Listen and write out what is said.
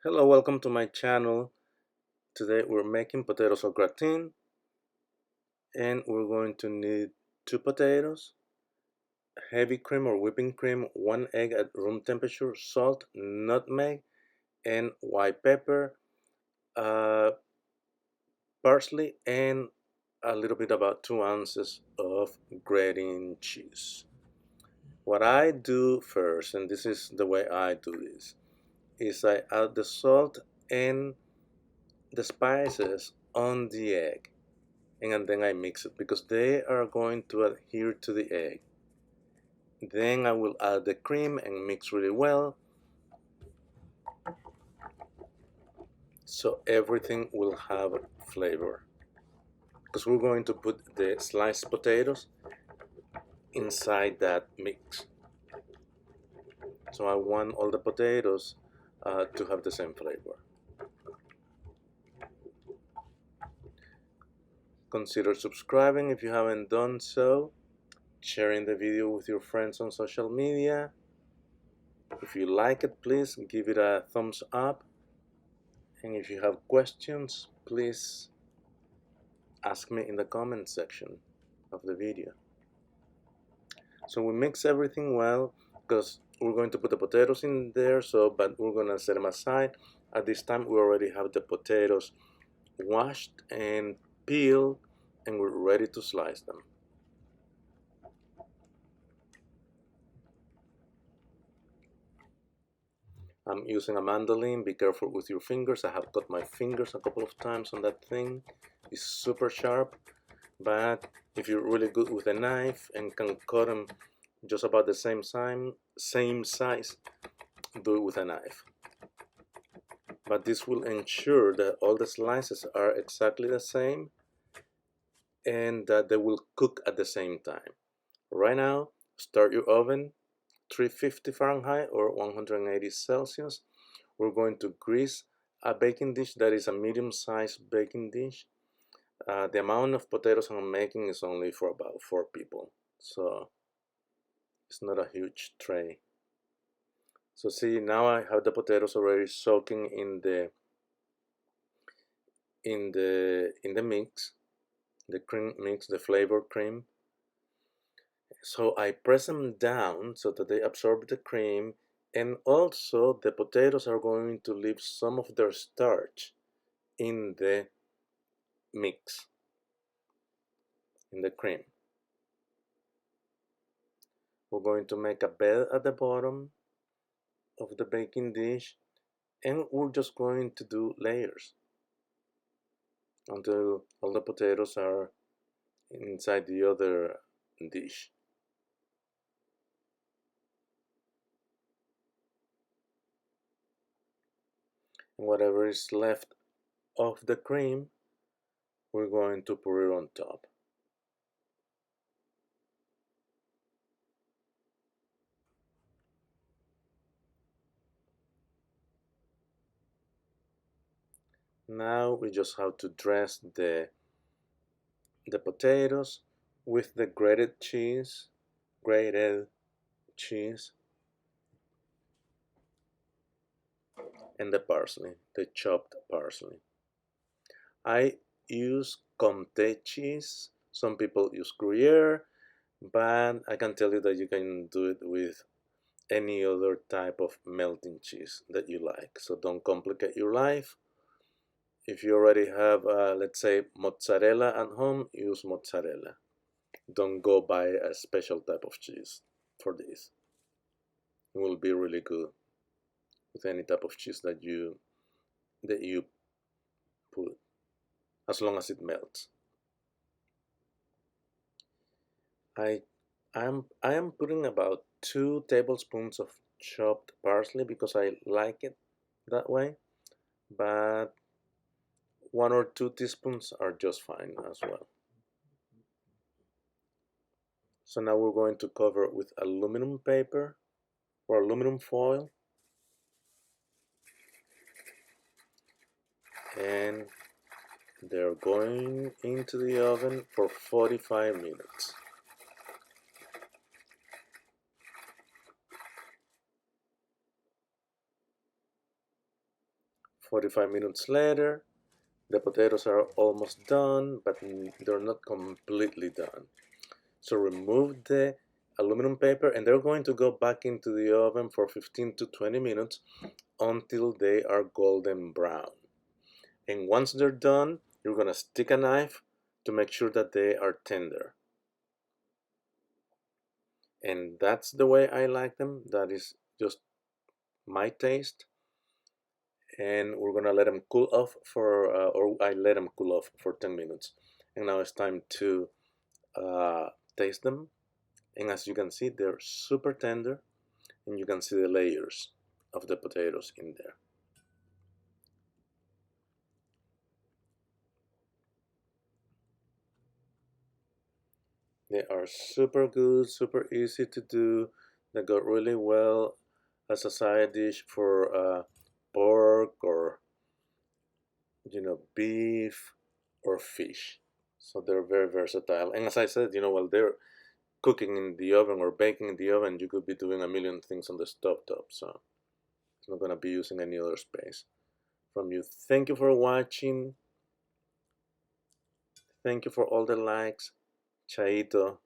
Hello, welcome to my channel. Today we're making potatoes au gratin, and we're going to need 2 potatoes, heavy cream or whipping cream, 1 egg at room temperature, salt, nutmeg, and white pepper, uh, parsley, and a little bit about 2 ounces of grating cheese. What I do first, and this is the way I do this, is I add the salt and the spices on the egg, and then I mix it because they are going to adhere to the egg. Then I will add the cream and mix really well so everything will have flavor, because we're going to put the sliced potatoes inside that mix. So I want all the potatoes to have the same flavor. Consider subscribing if you haven't done so, sharing the video with your friends on social media. If you like it, please give it a thumbs up. And if you have questions, please ask me in the comment section of the video. So we mix everything well because we're going to put the potatoes in there, but we're going to set them aside. At this time we already have the potatoes washed and peeled, and we're ready to slice them. I'm using a mandolin. Be careful with your fingers. I have cut my fingers a couple of times on that thing. It's super sharp, but if you're really good with a knife and can cut them just about the same size, do it with a knife. But this will ensure that all the slices are exactly the same and that they will cook at the same time. Right now, start your oven 350 Fahrenheit or 180 Celsius. We're going to grease a baking dish that is a medium-sized baking dish. The amount of potatoes I'm making is only for about 4 people, so it's not a huge tray. So see, now I have the potatoes already soaking in the mix, the cream mix, the flavor cream. So I press them down so that they absorb the cream, and also the potatoes are going to leave some of their starch in the mix, in the cream. We're going to make a bed at the bottom of the baking dish, and we're just going to do layers until all the potatoes are inside the other dish. And whatever is left of the cream, we're going to pour it on top. Now we just have to dress the potatoes with the grated cheese, and the parsley, the chopped parsley. I use Comté cheese. Some people use Gruyere, but I can tell you that you can do it with any other type of melting cheese that you like. So don't complicate your life. If you already have, let's say, mozzarella at home, use mozzarella. Don't go buy a special type of cheese for this. It will be really good with any type of cheese that you put, as long as it melts. I am putting about 2 tablespoons of chopped parsley because I like it that way, but 1 or 2 teaspoons are just fine as well. So now we're going to cover it with aluminum paper or aluminum foil, and they're going into the oven for 45 minutes. 45 minutes later, the potatoes are almost done, but they're not completely done. So remove the aluminum paper, and they're going to go back into the oven for 15 to 20 minutes until they are golden brown. And once they're done, you're going to stick a knife to make sure that they are tender. And that's the way I like them. That is just my taste. And we're gonna let them cool off for, or I let them cool off for 10 minutes. And now it's time to taste them. And as you can see, they're super tender, and you can see the layers of the potatoes in there. They are super good, super easy to do. They go really well as a side dish for pork or beef or fish. So they're very versatile. And as I said, while they're cooking in the oven or baking in the oven, you could be doing a million things on the stovetop. So it's not going to be using any other space from you. Thank you for watching. Thank you for all the likes. Chaito.